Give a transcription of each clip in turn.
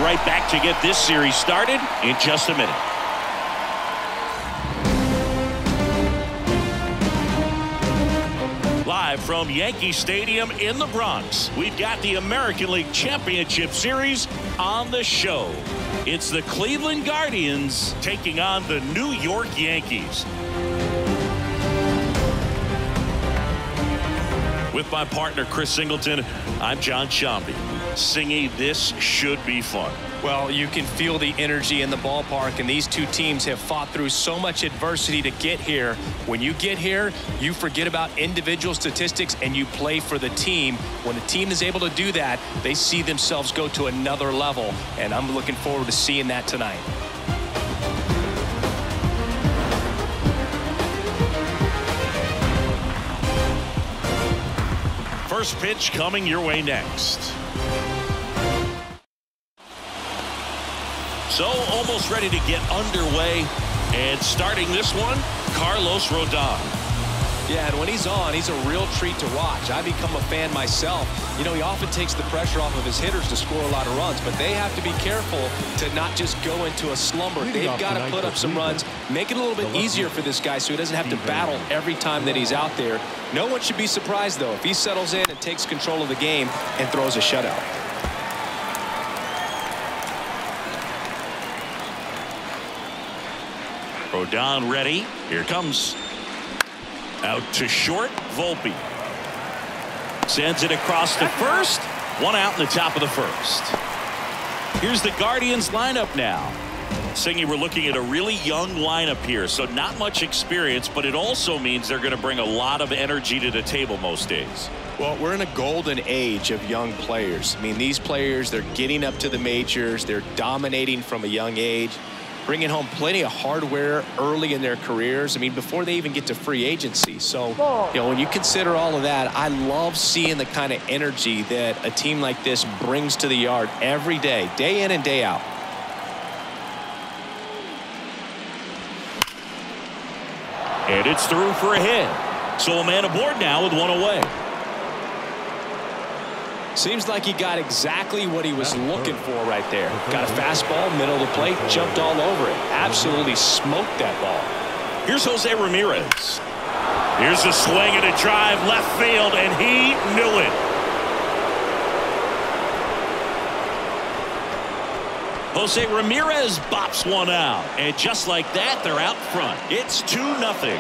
right back to get this series started in just a minute. Live from Yankee Stadium in the Bronx, we've got the American League Championship Series on the show. It's the Cleveland Guardians taking on the New York Yankees. With my partner, Chris Singleton, I'm John Shambi. Singy, this should be fun. Well, you can feel the energy in the ballpark, and these two teams have fought through so much adversity to get here. When you get here, you forget about individual statistics and you play for the team. When a team is able to do that, they see themselves go to another level, and I'm looking forward to seeing that tonight. First pitch coming your way next. So almost ready to get underway, and starting this one, Carlos Rodon. Yeah, and when he's on, he's a real treat to watch. I become a fan myself. You know, he often takes the pressure off of his hitters to score a lot of runs, but they have to be careful to not just go into a slumber. They've got to put up some runs, make it a little bit easier for this guy so he doesn't have to battle every time that he's out there. No one should be surprised, though, if he settles in and takes control of the game and throws a shutout. Rodon ready. Here comes. Out to short, Volpe. Sends it across to first. One out in the top of the first. Here's the Guardians lineup now. Singy, we're looking at a really young lineup here, so not much experience, but it also means they're going to bring a lot of energy to the table most days. Well, we're in a golden age of young players. I mean, these players, they're getting up to the majors. They're dominating from a young age, bringing home plenty of hardware early in their careers. I mean, before they even get to free agency. So, you know, when you consider all of that, I love seeing the kind of energy that a team like this brings to the yard every day in and day out. And it's through for a hit. So a man aboard now with one away. Seems like he got exactly what he was looking for right there. Got a fastball, middle of the plate, jumped all over it. Absolutely smoked that ball. Here's Jose Ramirez. Here's a swing and a drive left field, and he knew it. Jose Ramirez bops one out, and just like that, they're out front. It's 2-0.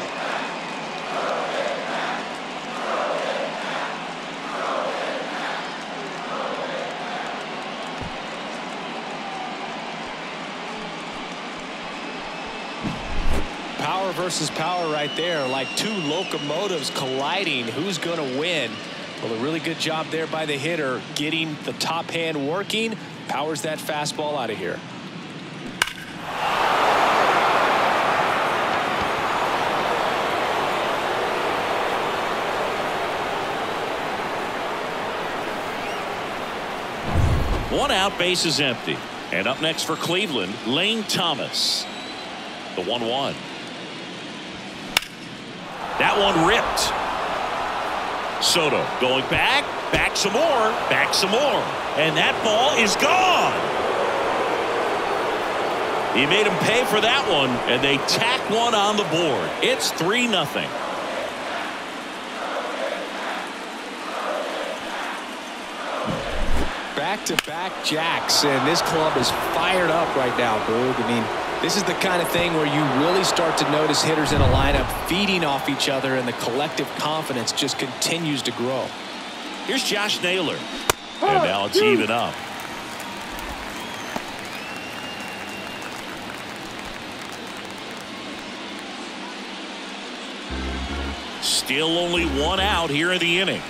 Power versus power right there, like two locomotives colliding. Who's going to win? Well, a really good job there by the hitter, getting the top hand working. Powers that fastball out of here. One out, base is empty. And up next for Cleveland, Lane Thomas. The 1-1. That one ripped. Soto going back some more, and that ball is gone. He made him pay for that one, and they tack one on the board. It's 3-0. Back-to-back jacks, and this club is fired up right now, Boog. I mean, this is the kind of thing where you really start to notice hitters in a lineup feeding off each other, and the collective confidence just continues to grow. Here's Josh Naylor, and now it's even up. Still only one out here in the inning.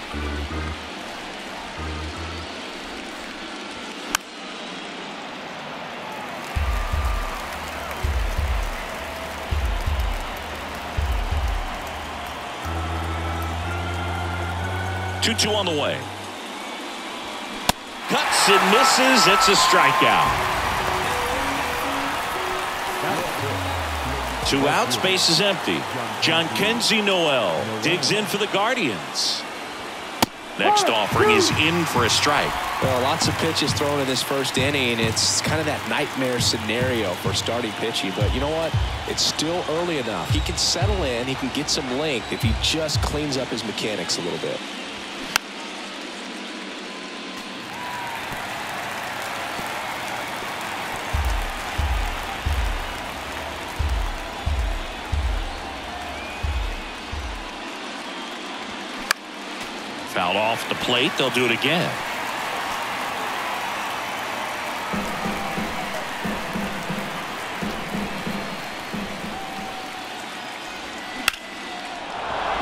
Two on the way. Cuts and misses. It's a strikeout. 2 outs, base is empty. Jhonkensy Noel digs in for the Guardians. Next offering is in for a strike. Well, lots of pitches thrown in this first inning. It's kind of that nightmare scenario for starting pitching. But you know what? It's still early enough. He can settle in. He can get some length if he just cleans up his mechanics a little bit. Fouled off the plate. They'll do it again.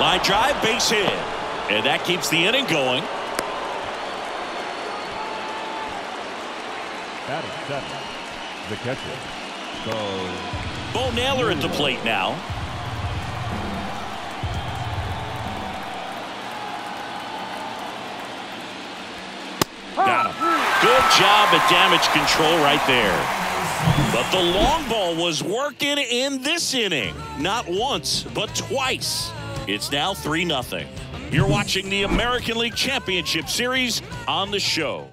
Line drive, base hit. And that keeps the inning going. Batting seven, the catcher. Bo Naylor at the plate now. Got him. Good job at damage control right there. But the long ball was working in this inning. Not once, but twice. It's now 3-0. You're watching the American League Championship Series on the show.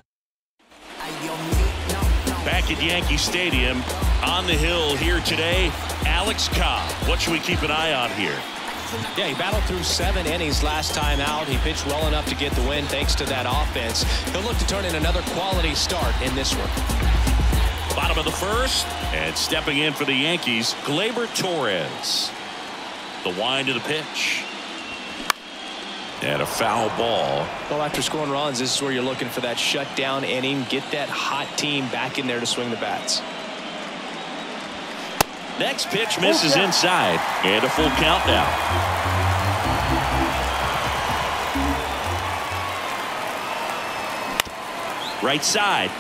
Back at Yankee Stadium, on the hill here today, Alex Cobb. What should we keep an eye on here? Yeah, he battled through 7 innings last time out. He pitched well enough to get the win thanks to that offense. He'll look to turn in another quality start in this one. Bottom of the first, and stepping in for the Yankees, Gleyber Torres. The wind of the pitch. And a foul ball. Well, after scoring runs, this is where you're looking for that shutdown inning. Get that hot team back in there to swing the bats. Next pitch misses inside, and a full count now. Right side.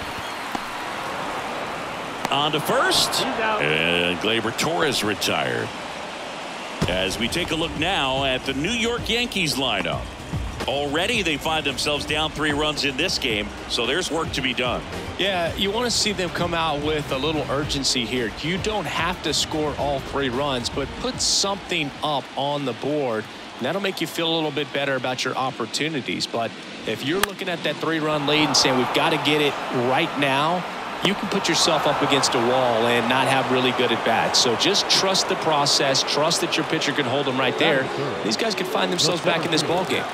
On to first, and Gleyber Torres retired. As we take a look now at the New York Yankees lineup. Already they find themselves down 3 runs in this game, so there's work to be done. Yeah, you want to see them come out with a little urgency here. You don't have to score all 3 runs, but put something up on the board. And that'll make you feel a little bit better about your opportunities. But if you're looking at that 3-run lead and saying we've got to get it right now, you can put yourself up against a wall and not have really good at bats. So just trust the process. Trust that your pitcher can hold them right there. These guys could find themselves back in this ball game.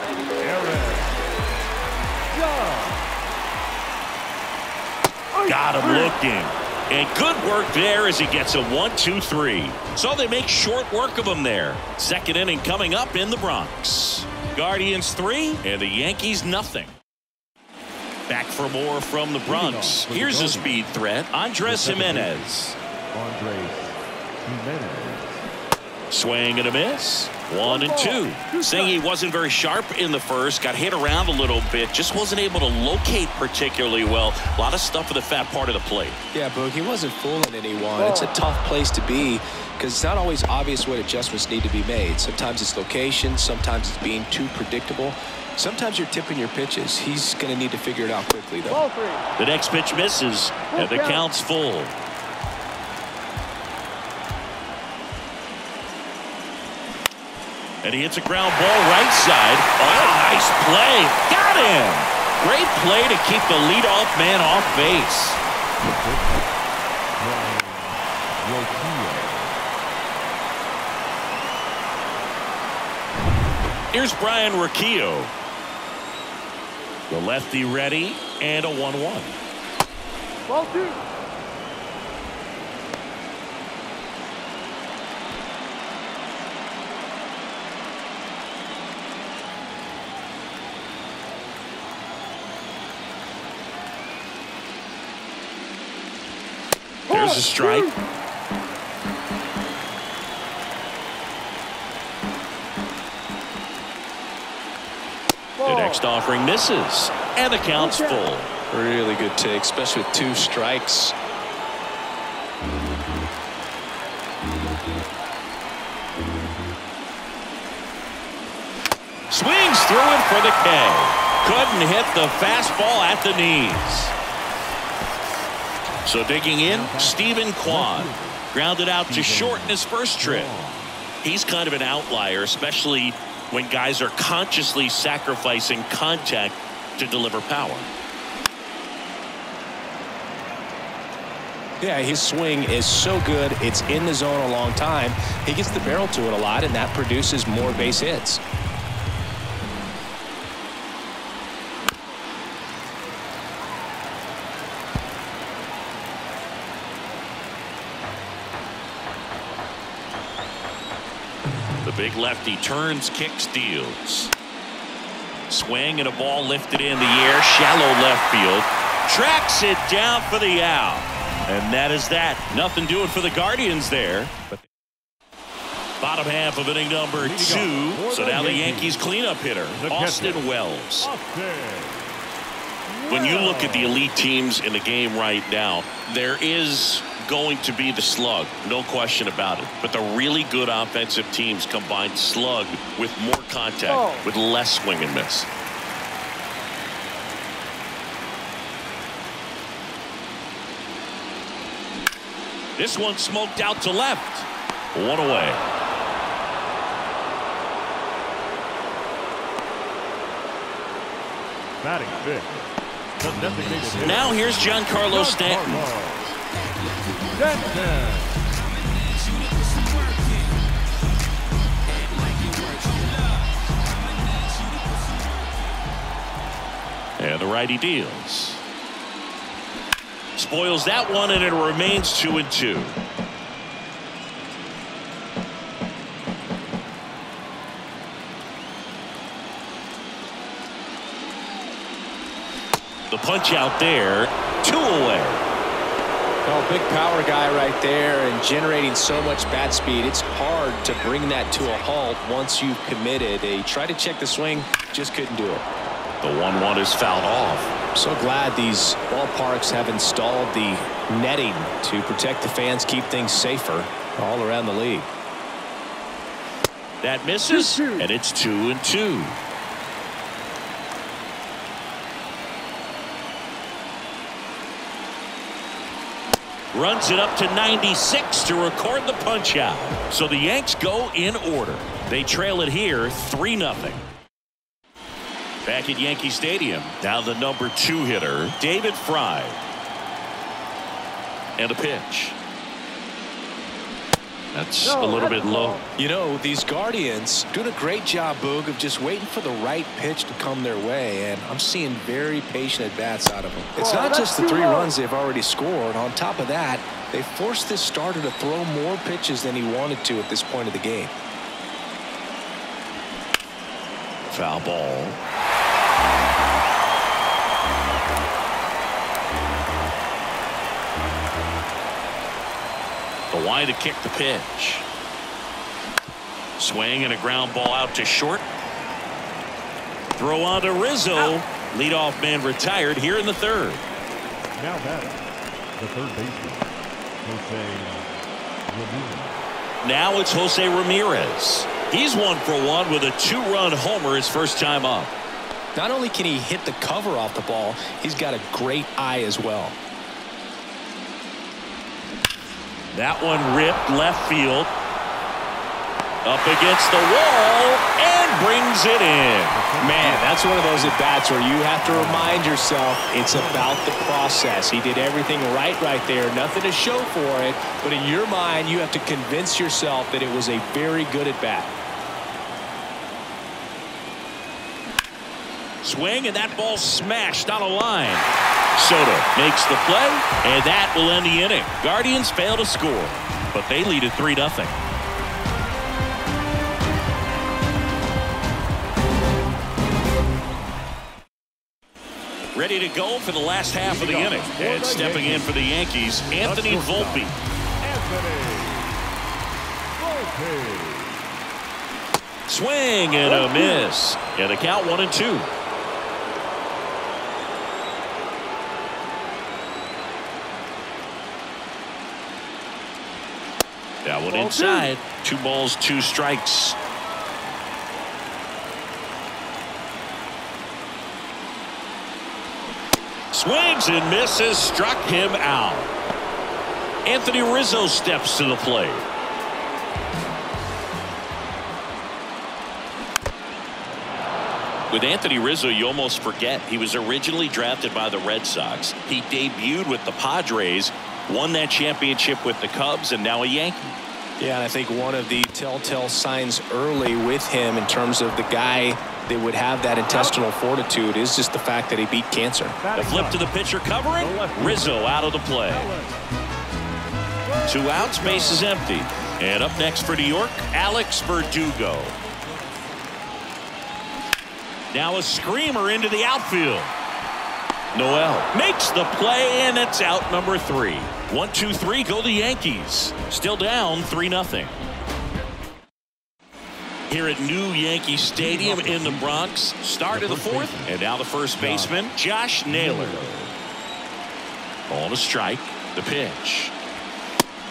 Got him looking. And good work there as he gets a 1-2-3. So they make short work of him there. Second inning coming up in the Bronx. Guardians 3 and the Yankees nothing. Back for more from the Bronx. Here's a speed threat. Andres Jimenez. Swing and a miss. 1-2. Saying he wasn't very sharp in the first. Got hit around a little bit. Just wasn't able to locate particularly well. A lot of stuff for the fat part of the plate. Yeah, Boog, he wasn't fooling anyone. It's a tough place to be because it's not always obvious what adjustments need to be made. Sometimes it's location. Sometimes it's being too predictable. Sometimes you're tipping your pitches. He's going to need to figure it out quickly, though. The next pitch misses, and the count's full. And he hits a ground ball right side. Oh, nice play. Got him. Great play to keep the leadoff man off base. Here's Brian Rocchio. The lefty ready, and a 1-1. Ball 2. There's a strike. The next offering misses, and the count's full. Really good take, especially with 2 strikes. Swings through it for the K. Couldn't hit the fastball at the knees. So digging in, Stephen Kwan. Grounded out to short in his first trip. He's kind of an outlier, especially when guys are consciously sacrificing contact to deliver power. Yeah, his swing is so good. It's in the zone a long time. He gets the barrel to it a lot, and that produces more base hits. The big lefty turns, kicks, deals. Swing and a ball lifted in the air, shallow left field. Tracks it down for the out. And that is that. Nothing doing for the Guardians there. But bottom half of inning number 2. So now the Yankees cleanup hitter, Austin Wells. When you look at the elite teams in the game right now, there is going to be the slug, no question about it. But the really good offensive teams combine slug with more contact, with less swing and miss. This one smoked out to left. One away. Batting fifth. Now here's Giancarlo Stanton. And the righty deals. Spoils that one, and it remains 2-2. The punch out there, 2 away. Well, big power guy right there and generating so much bat speed. It's hard to bring that to a halt once you've committed. They tried to check the swing, just couldn't do it. The 1-1 is fouled off. So glad these ballparks have installed the netting to protect the fans, keep things safer all around the league. That misses, and it's 2-2. Runs it up to 96 to record the punch out. So the Yanks go in order. They trail it here 3-0. Back at Yankee Stadium, now the number 2 hitter, David Fry. And a pitch. That's a little bit low. You know, these Guardians doing a great job, Boog, of just waiting for the right pitch to come their way, and I'm seeing very patient at-bats out of them. It's not just the 3 runs they've already scored. On top of that, they forced this starter to throw more pitches than he wanted to at this point of the game. Foul ball. The line to kick the pitch. Swing and a ground ball out to short. Throw on to Rizzo. Leadoff man retired here in the 3rd. Now batting, the third baseman, Jose Ramirez. Now it's Jose Ramirez. He's 1 for 1 with a 2-run homer his first time up. Not only can he hit the cover off the ball, he's got a great eye as well. That one ripped left field. Up against the wall and brings it in. Man, that's one of those at-bats where you have to remind yourself it's about the process. He did everything right there. Nothing to show for it. But in your mind, you have to convince yourself that it was a very good at-bat. Swing, and that ball smashed on a line. Soto makes the play, and that will end the inning. Guardians fail to score, but they lead at 3-0. Ready to go for the last half of the inning. And stepping in for the Yankees, Anthony Volpe. Swing and a miss. And the count 1-2. That one inside. 2 balls, 2 strikes. Swings and misses, struck him out. Anthony Rizzo steps to the plate. With Anthony Rizzo, you almost forget he was originally drafted by the Red Sox. He debuted with the Padres, won that championship with the Cubs, and now a Yankee. Yeah, and I think one of the telltale signs early with him in terms of the guy that would have that intestinal fortitude is just the fact that he beat cancer. The flip to the pitcher covering. Rizzo out of the play. 2 outs, base is empty. And up next for New York, Alex Verdugo. Now a screamer into the outfield. Noel makes the play, and it's out number 3. 1, 2, 3, go the Yankees. Still down 3-0. Here at New Yankee Stadium in the Bronx. Start of the 4th, and now the first baseman, Josh Naylor. Ball to strike. The pitch.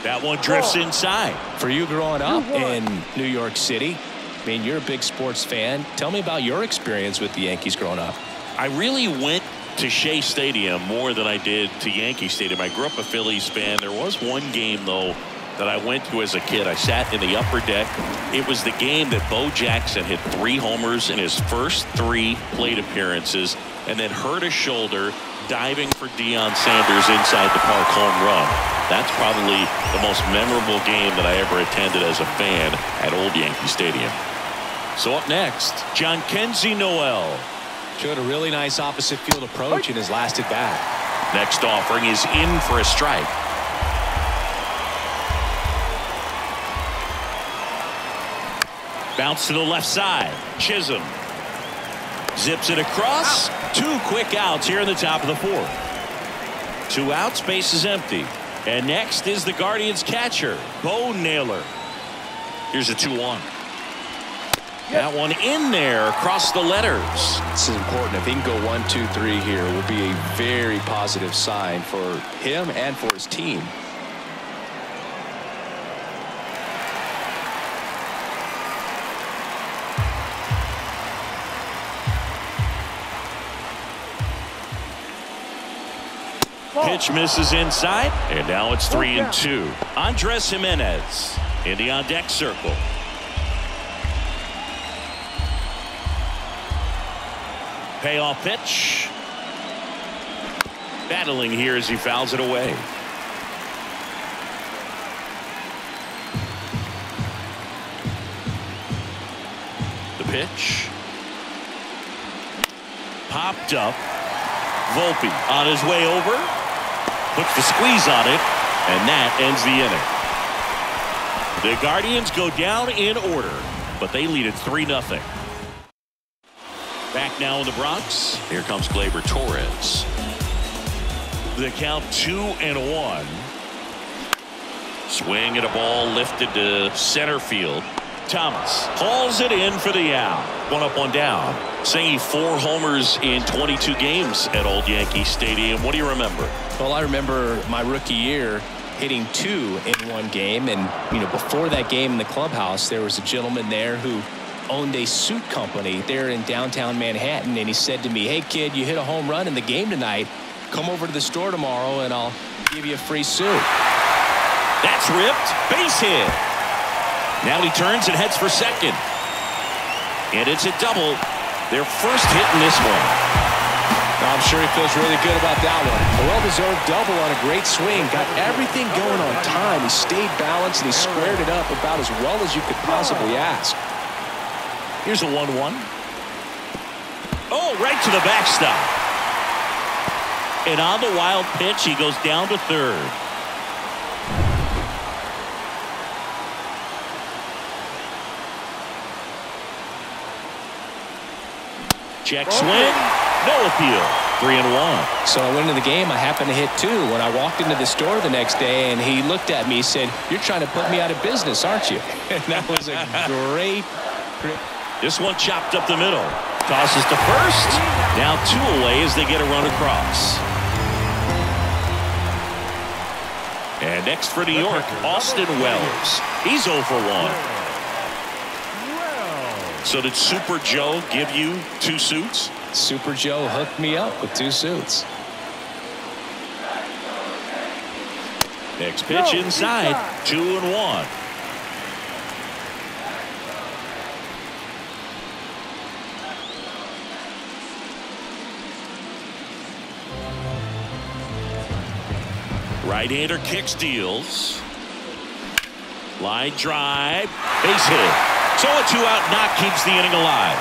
That one drifts inside. For you growing up in New York City, I mean, you're a big sports fan. Tell me about your experience with the Yankees growing up. I really went to Shea Stadium more than I did to Yankee Stadium. I grew up a Phillies fan. There was one game, though, that I went to as a kid. I sat in the upper deck. It was the game that Bo Jackson hit 3 homers in his first 3 plate appearances and then hurt his shoulder diving for Deion Sanders inside the park home run. That's probably the most memorable game that I ever attended as a fan at Old Yankee Stadium. So up next, Jhonkensy Noel. Showed a really nice opposite field approach in his last at bat. Next offering is in for a strike. Bounce to the left side. Chisholm zips it across. 2 quick outs here in the top of the 4th. 2 outs, base is empty. And next is the Guardians catcher, Bo Naylor. Here's a 2-1. That one in there across the letters. This is important. If he can go 1, 2, 3 here, it will be a very positive sign for him and for his team. Pitch misses inside, and now it's 3-2. Andres Jimenez in the on-deck circle. Payoff pitch. Battling here as he fouls it away. The pitch. Popped up. Volpe on his way over. Puts the squeeze on it, and that ends the inning. The Guardians go down in order, but they lead it 3-0. Back now in the Bronx. Here comes Gleyber Torres. The count 2-1. Swing at a ball lifted to center field. Thomas hauls it in for the out. 1 up, 1 down. Saying 4 homers in 22 games at Old Yankee Stadium. What do you remember? Well, I remember my rookie year hitting 2 in 1 game. And, you know, before that game in the clubhouse, there was a gentleman there who owned a suit company there in downtown Manhattan. And he said to me, "Hey, kid, you hit a home run in the game tonight. Come over to the store tomorrow and I'll give you a free suit." That's ripped. Base hit. Now he turns and heads for second. And it's a double. Their first hit in this one. I'm sure he feels really good about that one. A well-deserved double on a great swing. Got everything going on time. He stayed balanced and he squared it up about as well as you could possibly ask. Here's a 1-1. Oh, right to the backstop. And on the wild pitch, he goes down to third. Check swing. No appeal. 3-1. So I went into the game. I happened to hit 2 when I walked into the store the next day, and he looked at me and said, "You're trying to put me out of business, aren't you?" And that was a great. This one chopped up the middle. Tosses to first. Now 2 away as they get a run across. And next for New York, Austin Wells. He's 0 for 1. So did Super Joe give you 2 suits? Super Joe hooked me up with 2 suits. Next pitch inside. 2-1. Right-hander kicks, deals. Line drive. Base hit. So a 2-out knock keeps the inning alive.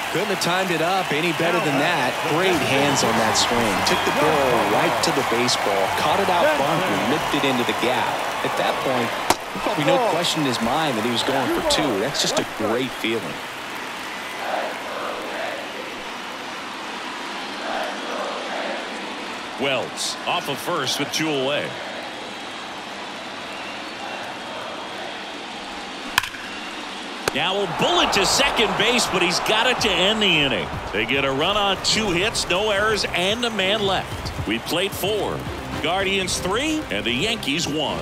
Couldn't have timed it up any better than that. Great hands on that swing. Took the barrel right to the baseball. Caught it out front and nipped it into the gap. At that point, there's probably no question in his mind that he was going for 2. That's just a great feeling. Wells off of first with 2 away. Now a bullet to second base, but he's got it to end the inning. They get a run on 2 hits, no errors, and a man left. We played 4. Guardians 3, and the Yankees 1.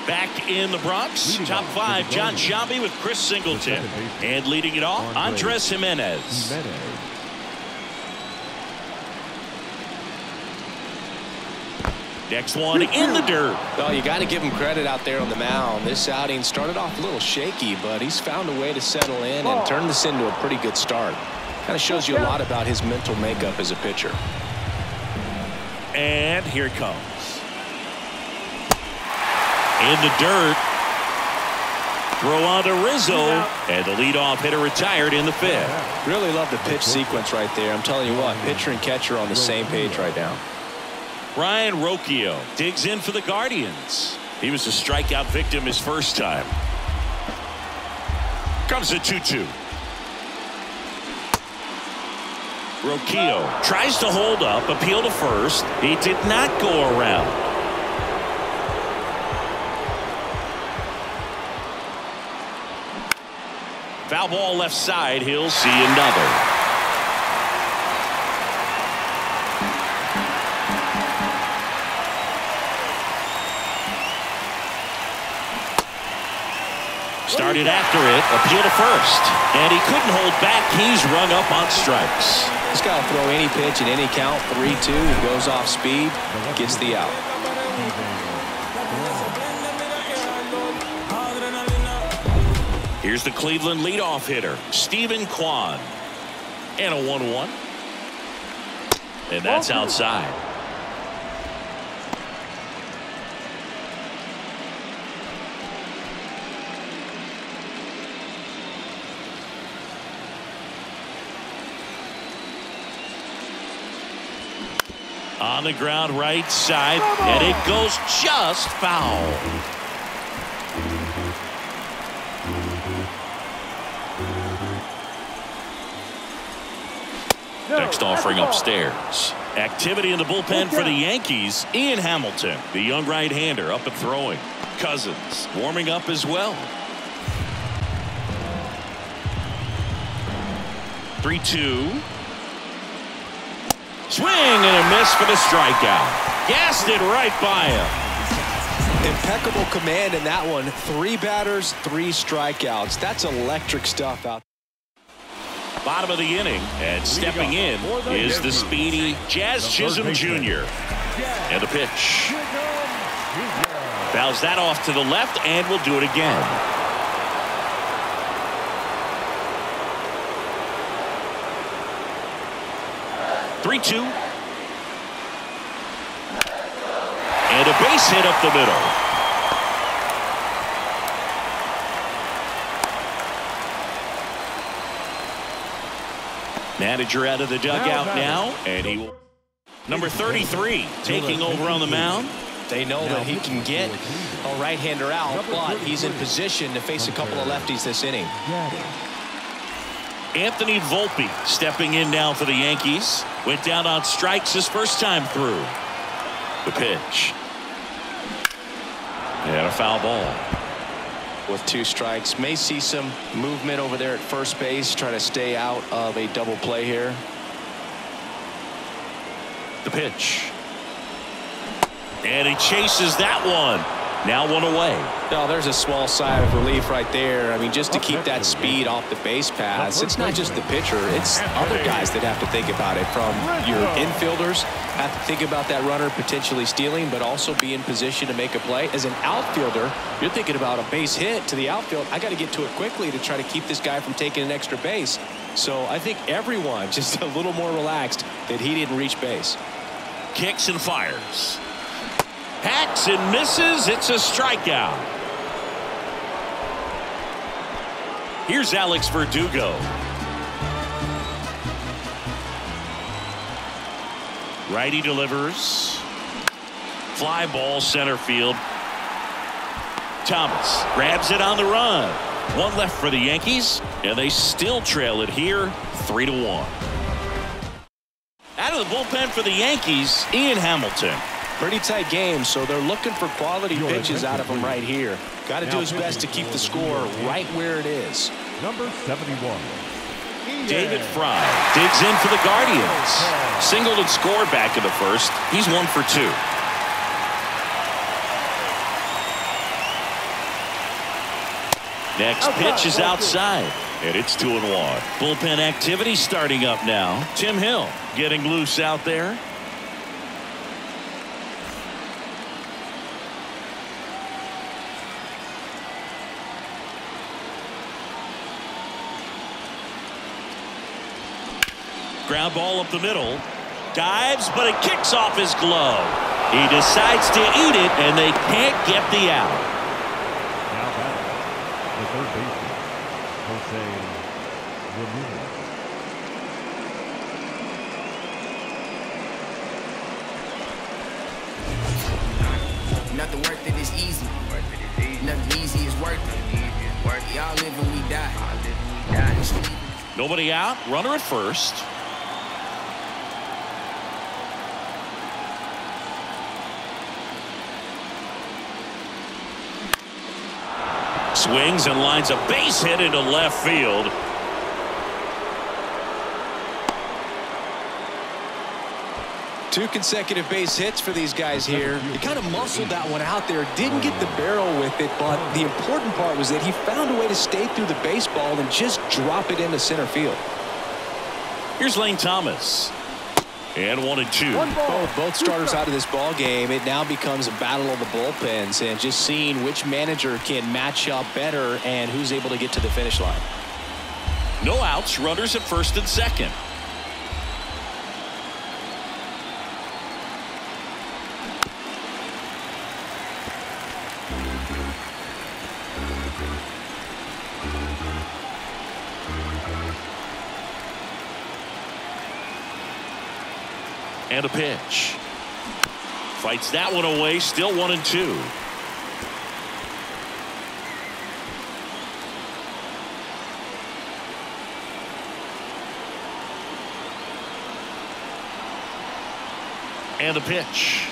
Back in the Bronx, top 5, John Sciambi with Chris Singleton. And leading it off, Andres Jimenez. Next one in the dirt. Well, you got to give him credit out there on the mound. This outing started off a little shaky, but he's found a way to settle in and turn this into a pretty good start. Kind of shows you a lot about his mental makeup as a pitcher. And here it comes. In the dirt. Throw on to Rizzo, and the leadoff hitter retired in the 5th. Really love the pitch sequence right there. I'm telling you what, pitcher and catcher on the same page right now. Ryan Rocchio digs in for the Guardians. He was a strikeout victim his first time. Comes a 2-2. Rocchio tries to hold up, appeal to first. He did not go around. Foul ball left side. He'll see another. Started after it, appeal to first, and he couldn't hold back. He's rung up on strikes. He's got to throw any pitch in any count. 3-2. He goes off speed, gets the out. Here's the Cleveland leadoff hitter, Stephen Kwan, and a 1-1, and that's outside. On the ground right side, and it goes just foul. Next offering upstairs. Activity in the bullpen for the Yankees. Ian Hamilton, the young right-hander, up and throwing. Cousins warming up as well. 3-2. Swing and a miss for the strikeout. Gassed it right by him. Impeccable command in that one. 3 batters, 3 strikeouts. That's electric stuff out. Bottom of the inning, and stepping in is the speedy Jazz Chisholm Jr. And the pitch. Fouls that off to the left, and will do it again. (3-2). And a base hit up the middle. Manager out of the dugout now, and he will. Number 33 taking over on the mound. They know that he can get a right-hander out, but he's in position to face a couple of lefties this inning. Anthony Volpe stepping in now for the Yankees. Went down on strikes his first time through. The pitch. And a foul ball. With 2 strikes, may see some movement over there at first base, try to stay out of a double play here. The pitch. And he chases that one. Now one away. Oh, there's a small sigh of relief right there. I mean, just to keep that speed off the base paths. It's not just the pitcher. It's other guys that have to think about it. From your infielders have to think about that runner potentially stealing, but also be in position to make a play. As an outfielder, you're thinking about a base hit to the outfield. I got to get to it quickly to try to keep this guy from taking an extra base. So I think everyone just a little more relaxed that he didn't reach base. Kicks and fires. Hacks and misses. It's a strikeout. Here's Alex Verdugo. Righty delivers. Fly ball center field. Thomas grabs it on the run. One left for the Yankees, and they still trail it here 3-1. Out of the bullpen for the Yankees, Ian Hamilton. Pretty tight game, so they're looking for quality pitches out of him right here. Got to do his best to keep the score right where it is. Number 71. David Fry digs in for the Guardians. Singled and scored back in the first. He's 1 for 2. Next pitch is outside, and it's 2-1. Bullpen activity starting up now. Tim Hill getting loose out there. Ground ball up the middle. Dives, but it kicks off his glove. He decides to eat it, and they can't get the out. Now batting, the third baseman, Jose Ramirez. Nothing worth it is easy. Nothing easy is worth it. Y'all live and we die. Nobody out. Runner at first. Swings and lines a base hit into left field. Two consecutive base hits for these guys here. He kind of muscled that one out there. Didn't get the barrel with it, but the important part was that he found a way to stay through the baseball and just drop it into center field. Here's Lane Thomas. And 1-2. Both starters out of this ball game. It now becomes a battle of the bullpens and just seeing which manager can match up better and who's able to get to the finish line. No outs. Runners at first and second. And a pitch. Fights that one away. Still 1-2. And a pitch.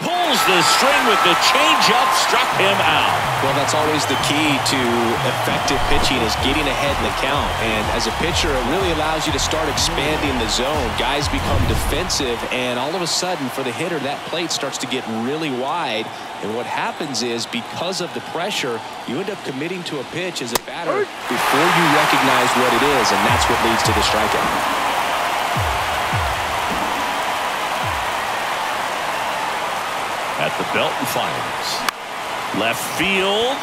Pulls the string with the changeup. Struck him out. Well, that's always the key to effective pitching is getting ahead in the count. And as a pitcher, it really allows you to start expanding the zone. Guys become defensive, and all of a sudden, for the hitter, that plate starts to get really wide. And what happens is, because of the pressure, you end up committing to a pitch as a batter before you recognize what it is, and that's what leads to the strikeout. At the belt and fires. Left field.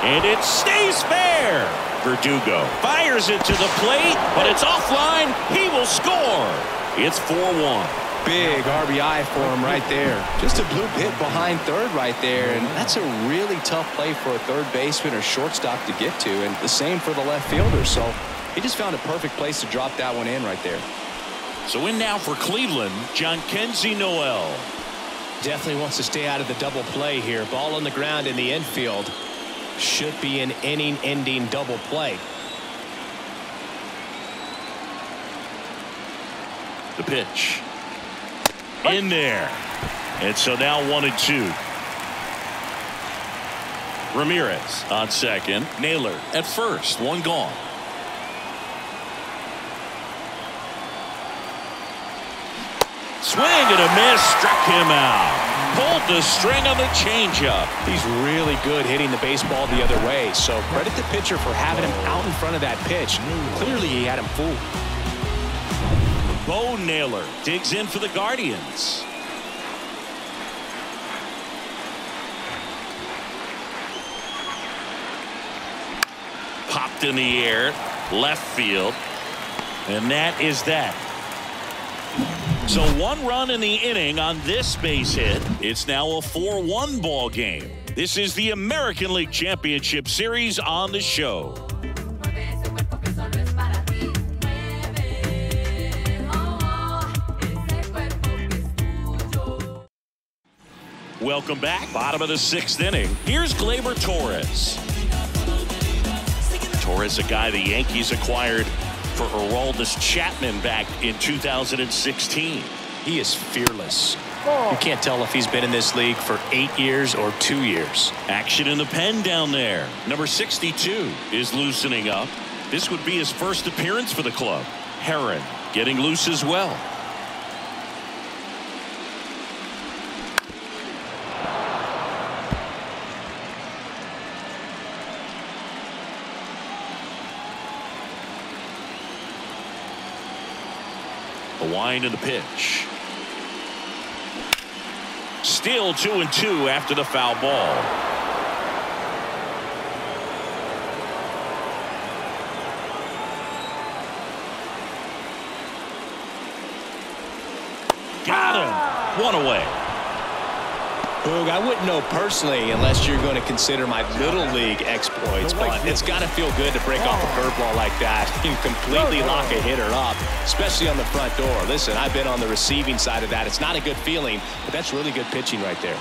And it stays fair. Verdugo fires it to the plate, but it's offline. He will score. It's 4-1. Big RBI for him right there. Just a bloop hit behind third right there, and that's a really tough play for a third baseman or shortstop to get to, and the same for the left fielder. So he just found a perfect place to drop that one in right there. So in now for Cleveland, Jhonkensy Noel. Definitely wants to stay out of the double play here. Ball on the ground in the infield. Should be an inning-ending double play. The pitch. In there. And so now 1-2. Ramirez on second. Naylor at first. One gone. Swing and a miss. Struck him out. pulled the string on the changeup. He's really good hitting the baseball the other way, so credit the pitcher for having him out in front of that pitch. Clearly, he had him fooled. Bo Naylor digs in for the Guardians. Popped in the air, left field, and that is that. So 1 run in the inning on this base hit. It's now a 4-1 ball game. This is the American League Championship Series on the show. Welcome back. Bottom of the 6th inning. Here's Gleyber Torres. Torres, a guy the Yankees acquired for Aroldis Chapman back in 2016. He is fearless. You can't tell if he's been in this league for 8 years or 2 years. Action in the pen down there. Number 62 is loosening up. This would be his first appearance for the club. Herron getting loose as well. The wind of the pitch. Still 2-2 after the foul ball. Got him. 1 away. Boog, I wouldn't know personally unless you're going to consider my little league exploits, but it's got to feel good to break off a curveball like that and completely lock a hitter up, especially on the front door. Listen, I've been on the receiving side of that. It's not a good feeling, but that's really good pitching right there.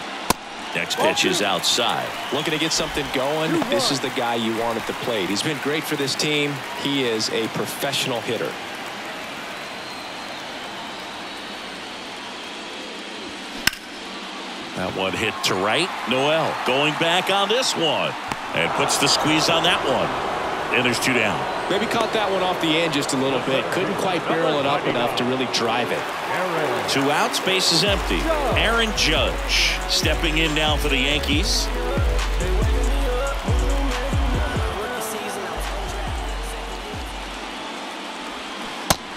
Next pitch is outside. Looking to get something going. This is the guy you want at the plate. He's been great for this team. He is a professional hitter. That one hit to right. Noel going back on this one and puts the squeeze on that one. And there's 2 down. Maybe caught that one off the end just a little bit. Couldn't quite barrel it up enough to really drive it. 2 outs, base is empty. Aaron Judge stepping in now for the Yankees.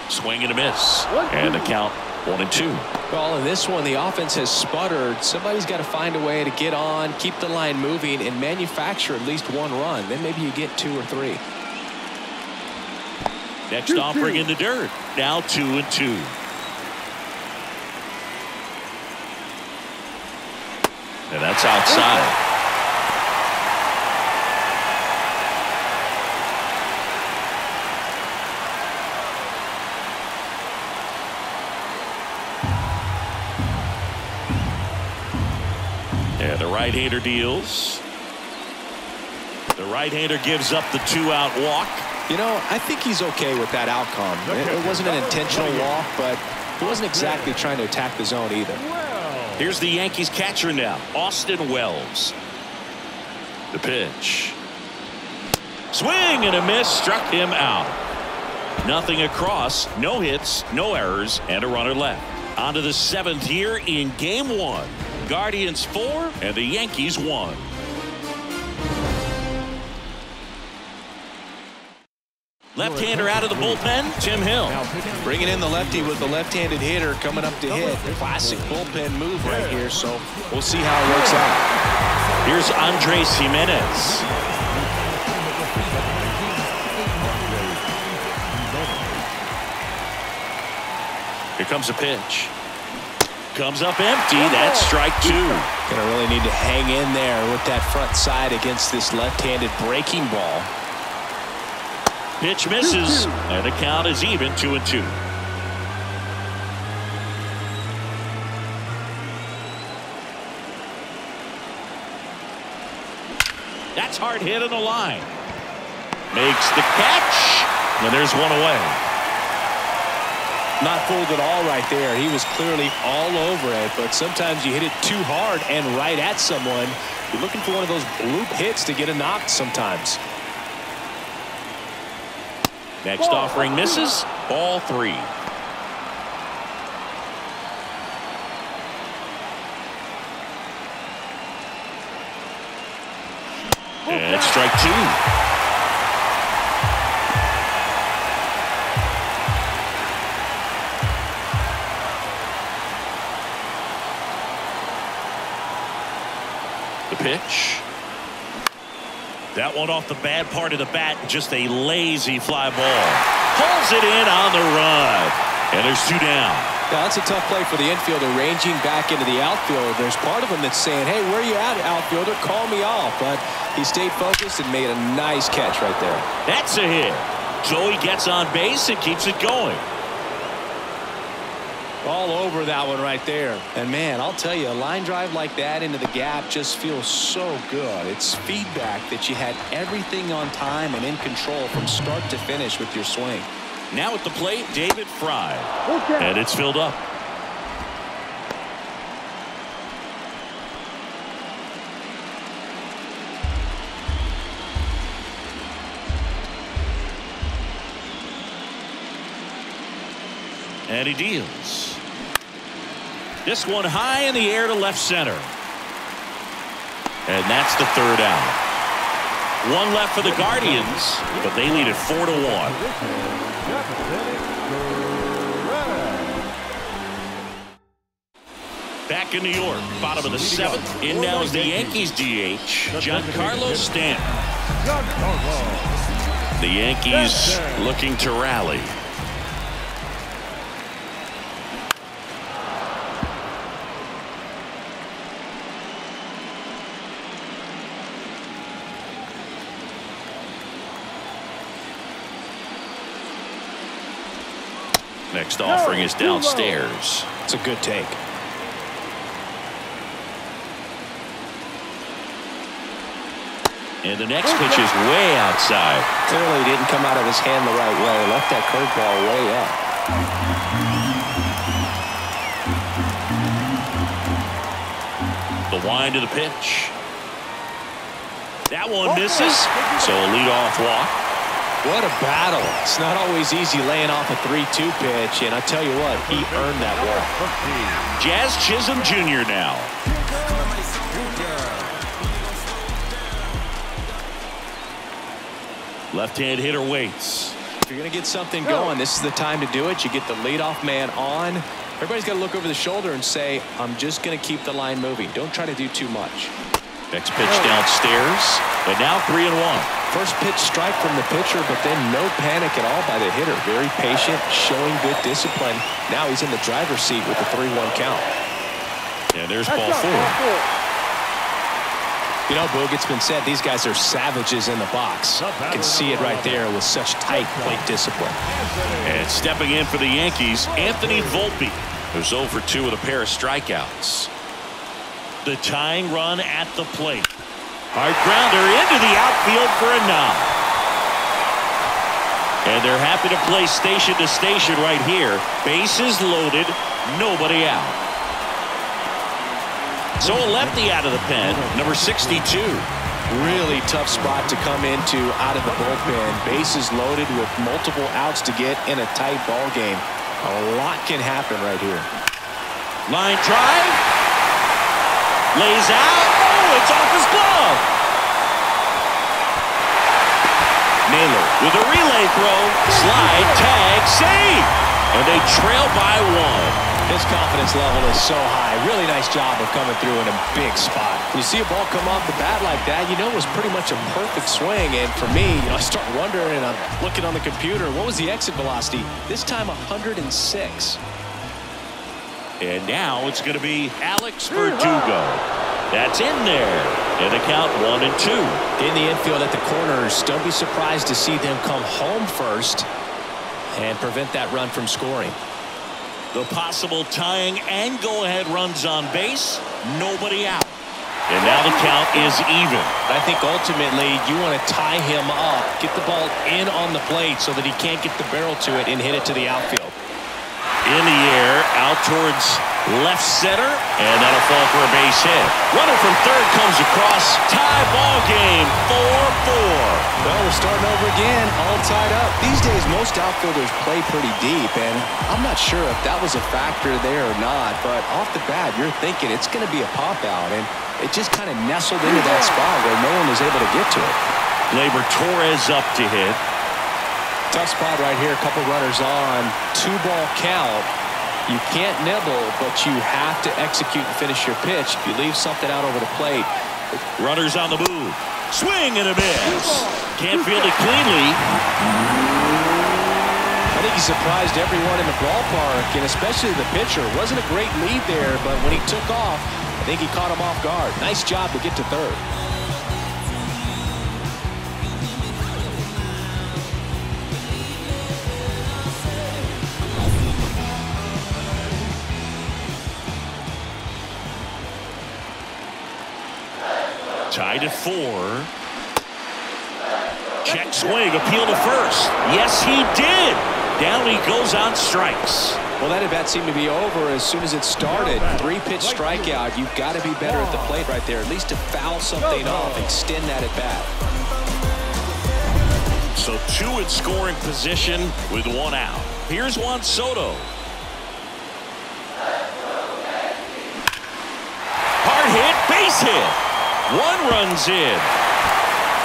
Swing and a miss. And the count 1-2. Well, in this one, the offense has sputtered. Somebody's got to find a way to get on, keep the line moving, and manufacture at least 1 run. Then maybe you get 2 or 3. Next offering in the dirt. Now 2-2. And that's outside. Yeah, the right-hander deals. The right-hander gives up the 2-out walk. You know, I think he's okay with that outcome. It wasn't an intentional walk, but he wasn't exactly trying to attack the zone either. Here's the Yankees catcher now, Austin Wells. The pitch. Swing and a miss, struck him out. Nothing across, no hits, no errors, and a runner left. On to the 7th year in Game 1. Guardians 4 and the Yankees 1. Left-hander out of the bullpen, Tim Hill. Bringing in the lefty with the left-handed hitter coming up to hit. Classic bullpen move right here, so we'll see how it works out. Here's Andres Jimenez. Here comes a pitch. Comes up empty. That's strike 2. Gonna really need to hang in there with that front side against this left-handed breaking ball. Pitch misses, and the count is even 2-2. That's hard hit on the line. Makes the catch, and there's 1 away. Not fooled at all right there. He was clearly all over it, but sometimes you hit it too hard and right at someone. You're looking for one of those bloop hits to get a knock sometimes. Next offering misses. Ball 3. And strike two. The pitch. That one off the bad part of the bat. Just a lazy fly ball. Pulls it in on the run. And there's two down. Now, that's a tough play for the infielder ranging back into the outfield. There's part of him that's saying, hey, where are you at, outfielder? Call me off. But he stayed focused and made a nice catch right there. That's a hit. So he gets on base and keeps it going. All over that one right there. And man, I'll tell you, a line drive like that into the gap just feels so good. It's feedback that you had everything on time and in control from start to finish with your swing. Now at the plate, David Fry. And it's filled up. And he deals. This one high in the air to left center. And that's the third out. One left for the Guardians, but they lead it 4-1. Back in New York, bottom of the seventh. In now is the Yankees DH, Giancarlo Stanton. The Yankees looking to rally. Next offering is downstairs. It's a good take. And the next pitch is way outside. Clearly didn't come out of his hand the right way. Left that curveball way up. The wind of the pitch. That one misses. So a leadoff walk. What a battle. It's not always easy laying off a 3-2 pitch, and I tell you what, he earned that walk. Jazz Chisholm Jr. now. Left-hand hitter waits. If you're going to get something going, this is the time to do it. You get the leadoff man on. Everybody's got to look over the shoulder and say, I'm just going to keep the line moving. Don't try to do too much. Next pitch downstairs, and now 3-1. First pitch strike from the pitcher, but then no panic at all by the hitter. Very patient, showing good discipline. Now he's in the driver's seat with the 3-1 count. And there's ball four. You know, Boog, it's been said these guys are savages in the box. You can see it right there with such tight plate discipline. And stepping in for the Yankees, Anthony Volpe, who's 0 for 2 with a pair of strikeouts. The tying run at the plate. Hard grounder into the outfield for a knock. And they're happy to play station to station right here. Bases loaded, nobody out. So a lefty out of the pen, number 62. Really tough spot to come into out of the bullpen. Bases loaded with multiple outs to get in a tight ball game. A lot can happen right here. Line drive. Lays out. Oh, it's off his glove. Naylor with a relay throw. Slide, tag, save. And they trail by 1. His confidence level is so high. Really nice job of coming through in a big spot. When you see a ball come off the bat like that, you know it was pretty much a perfect swing. And for me, I start wondering, and I'm looking on the computer, what was the exit velocity? This time 106. And now it's going to be Alex Verdugo. That's in there. And the count 1-2. In the infield at the corners, don't be surprised to see them come home first and prevent that run from scoring. The possible tying and go-ahead runs on base. Nobody out. And now the count is even. I think ultimately you want to tie him up, get the ball in on the plate so that he can't get the barrel to it and hit it to the outfield. In the air, out towards Left center, and that'll fall for a base hit. Runner from third comes across. Tie ball game, 4-4. Well, we're starting over again, all tied up. These days, most outfielders play pretty deep, and I'm not sure if that was a factor there or not, but off the bat, you're thinking it's going to be a pop-out, and it just kind of nestled into that spot where no one was able to get to it. Gleyber Torres up to hit. Tough spot right here, a couple runners on, 2-ball count. You can't nibble, but you have to execute and finish your pitch. If you leave something out over the plate. Runners on the move. Swing and a miss. Can't field it cleanly. I think he surprised everyone in the ballpark, and especially the pitcher. Wasn't a great lead there, but when he took off, I think he caught him off guard. Nice job to get to third. Tied at 4. Check swing, appeal to first. Yes, he did. Down he goes on strikes. Well, that at bat seemed to be over as soon as it started. 3-pitch strikeout. You've got to be better at the plate right there, at least to foul something off, extend that at bat. So 2 in scoring position with 1 out. Here's Juan Soto. Hard hit, base hit. 1 runs in.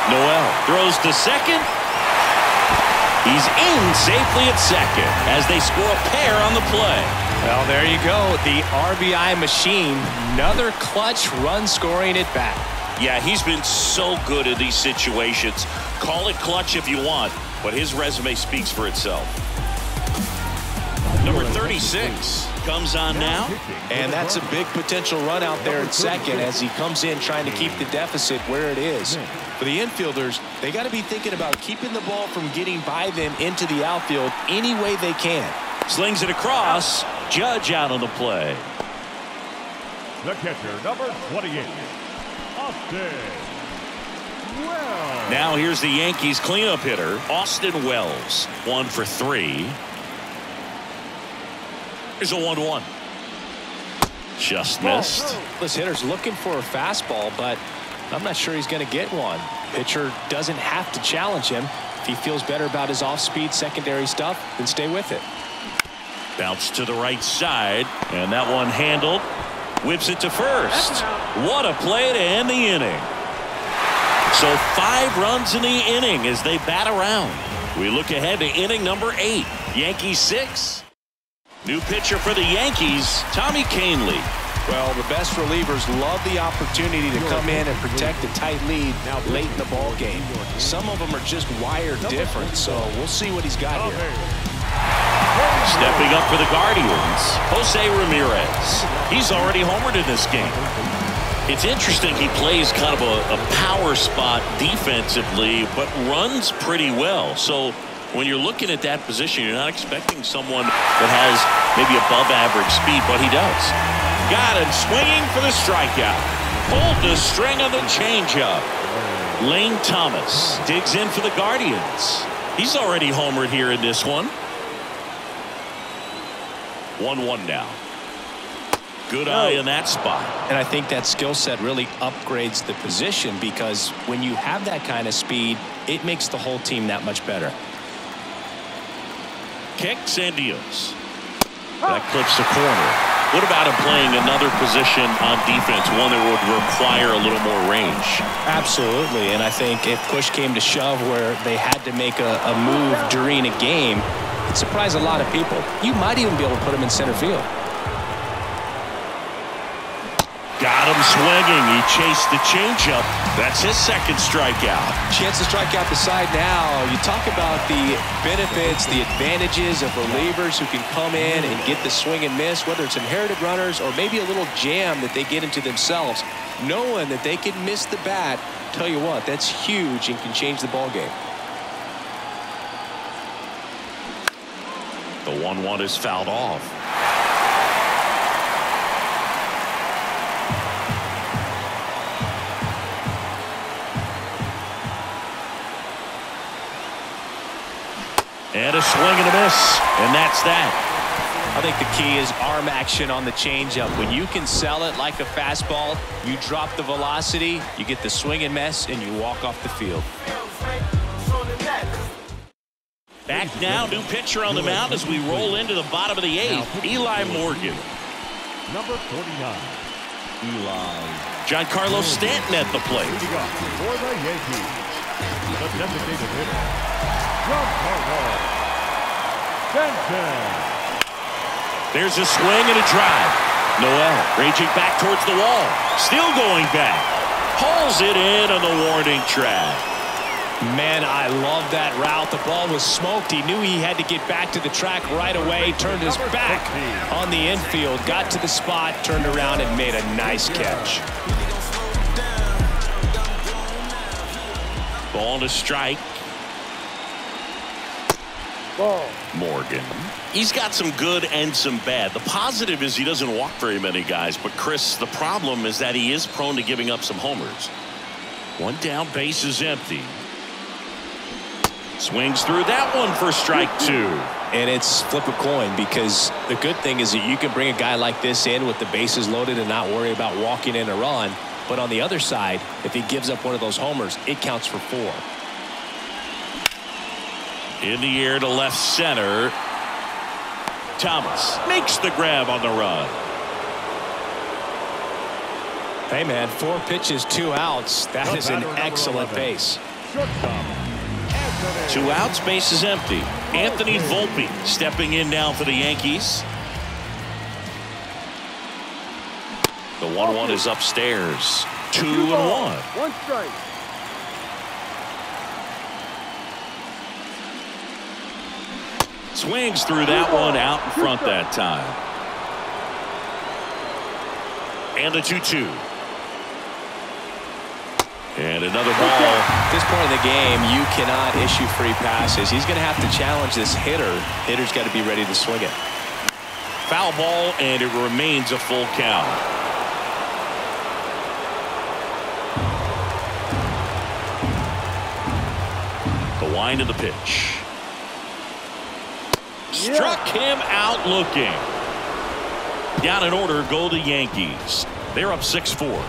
Noel throws to second. He's in safely at second as they score a pair on the play. Well, there you go. The RBI machine. Another clutch run scoring at bat. Yeah, he's been so good in these situations. Call it clutch if you want, but his resume speaks for itself. Number 36 comes on now. And that's a big potential run out there at second as he comes in trying to keep the deficit where it is. For the infielders, they got to be thinking about keeping the ball from getting by them into the outfield any way they can. Slings it across. Judge out on the play. The catcher, number 28, Austin Wells. Now here's the Yankees cleanup hitter, Austin Wells. 1 for 3. Here's a 1-1. Just missed. This hitter's looking for a fastball, but I'm not sure he's going to get one. Pitcher doesn't have to challenge him. If he feels better about his off-speed secondary stuff, then stay with it. Bounce to the right side, and that one handled. Whips it to first. What a play to end the inning. So 5 runs in the inning as they bat around. We look ahead to inning number 8. Yankees 6. New pitcher for the Yankees, Tommy Kahnle. Well, the best relievers love the opportunity to come in and protect a tight lead late in the ball game. Some of them are just wired different, so we'll see what he's got here. Stepping up for the Guardians, Jose Ramirez. He's already homered in this game. It's interesting he plays kind of a power spot defensively, but runs pretty well. So when you're looking at that position, you're not expecting someone that has maybe above average speed, but he does. Got him swinging for the strikeout. Pulled the string of the changeup. Lane Thomas digs in for the Guardians. He's already homered here in this one. 1-1 now. Good eye in that spot. And I think that skill set really upgrades the position because when you have that kind of speed, it makes the whole team that much better. Kicks and deals. That clips the corner. What about him playing another position on defense, one that would require a little more range? Absolutely, and I think if push came to shove where they had to make a move during a game, it'd surprise a lot of people. You might even be able to put him in center field. Got him swinging. He chased the changeup. That's his second strikeout. Chance to strike out the side now. You talk about the benefits, the advantages of relievers who can come in and get the swing and miss, whether it's inherited runners or maybe a little jam that they get into themselves. Knowing that they can miss the bat, tell you what, that's huge and can change the ball game. The 1-1 is fouled off. And a swing and a miss, and that's that. I think the key is arm action on the changeup. When you can sell it like a fastball, you drop the velocity, you get the swing and miss, and you walk off the field. Back now, new pitcher on the mound as we roll into the bottom of the 8th. Eli Morgan. Number 49. Giancarlo Stanton at the plate. For the Yankees, the designated hitter, Giancarlo Stanton. There's a swing and a drive. Noel raging back towards the wall. Still going back. Hauls it in on the warning track. Man, I love that route. The ball was smoked. He knew he had to get back to the track right away. Turned his back on the infield. Got to the spot, turned around, and made a nice catch. Ball to strike. Morgan. He's got some good and some bad. The positive is he doesn't walk very many guys. But, Chris, the problem is that he is prone to giving up some homers. One down, base is empty. Swings through that one for strike 2. And it's flip a coin, because the good thing is that you can bring a guy like this in with the bases loaded and not worry about walking in a run. But on the other side, if he gives up one of those homers, it counts for 4. In the air to left center. Thomas makes the grab on the run. Hey, man, 4 pitches, 2 outs. That is an excellent pace. 2 outs, base is empty. Anthony Volpe stepping in now for the Yankees. The 1-1 is upstairs. 2-1. 1 strike. Swings through that one, out in front that time. And the 2-2. And another ball. At this point in the game, you cannot issue free passes. He's going to have to challenge this hitter. Hitter's got to be ready to swing it. Foul ball, and it remains a full count. The wind of the pitch. Struck him out looking. Down in order go the Yankees. They're up 6-4.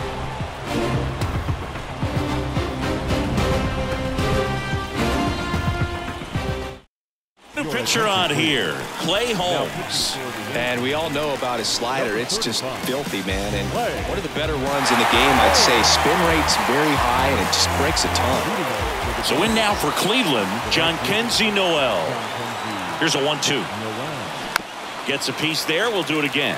New pitcher on here, Clay Holmes. And we all know about his slider. It's just filthy, man. And one of the better ones in the game, I'd say. Spin rate's very high, and it just breaks a ton. So in now for Cleveland, Jhonkensy Noel. Here's a 1-2. Gets a piece there. We'll do it again.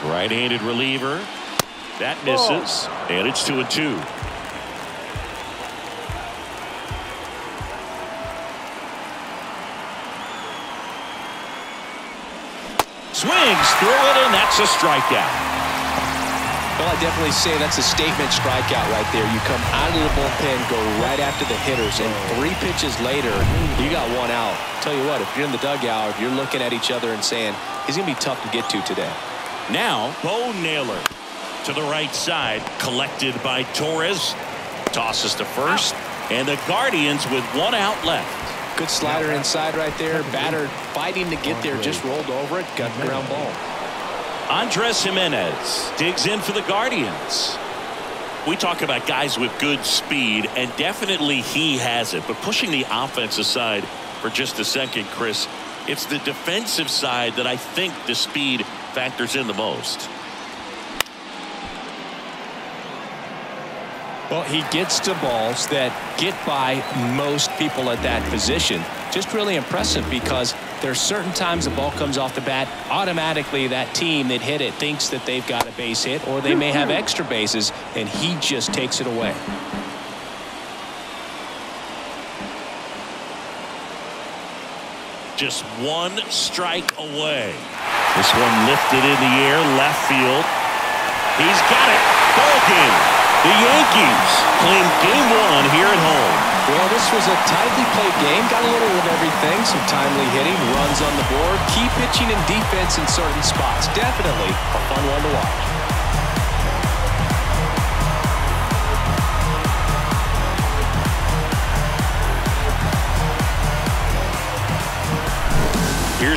Right-handed reliever. That misses. And it's 2-2. Swings through it, and that's a strikeout. Well, I definitely say that's a statement strikeout right there. You come out of the bullpen, go right after the hitters, and 3 pitches later, you got 1 out. Tell you what, if you're in the dugout, you're looking at each other and saying, he's going to be tough to get to today. Now, Bo Naylor to the right side, collected by Torres. Tosses to first, and the Guardians with 1 out left. Good slider inside right there. Batter fighting to get there, just rolled over it, got the ground ball. Andres Jimenez digs in for the Guardians. We talk about guys with good speed, and definitely he has it. But pushing the offense aside for just a second, Chris, it's the defensive side that I think the speed factors in the most. Well, he gets to balls that get by most people at that position. Just really impressive, because there's certain times the ball comes off the bat, automatically that team that hit it thinks that they've got a base hit, or they may have extra bases, and he just takes it away. Just 1 strike away. This one lifted in the air, left field. He's got it. Ball game. The Yankees claim game 1 here at home. Well, this was a tightly played game. Got a little of everything. Some timely hitting, runs on the board, key pitching and defense in certain spots. Definitely a fun one to watch.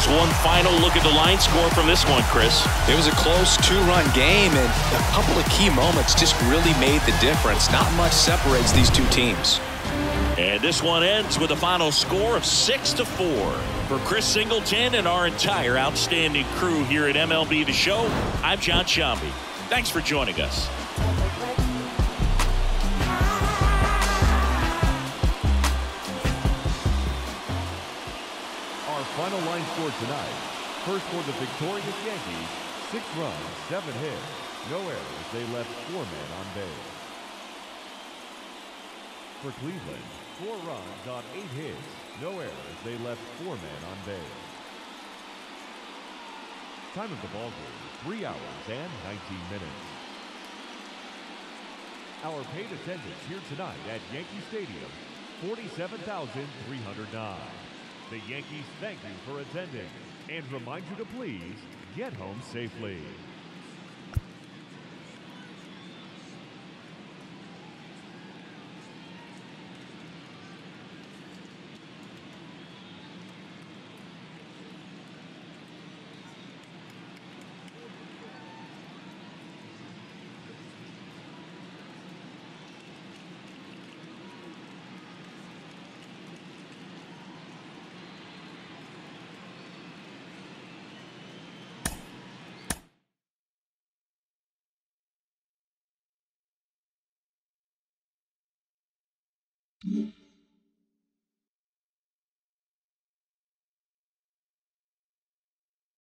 Here's one final look at the line score from this one, Chris. It was a close 2-run game, and a couple of key moments just really made the difference. Not much separates these two teams. And this one ends with a final score of 6-4. For Chris Singleton and our entire outstanding crew here at MLB The Show, I'm John Shambi. Thanks for joining us. Our final line score tonight. First for the victorious Yankees, 6 runs, 7 hits, no errors. They left 4 men on base. For Cleveland, 4 runs on 8 hits, no errors. They left 4 men on base. Time of the ball game, 3 hours and 19 minutes. Our paid attendance here tonight at Yankee Stadium, 47,309. The Yankees thank you for attending and remind you to please get home safely. Mm-hmm.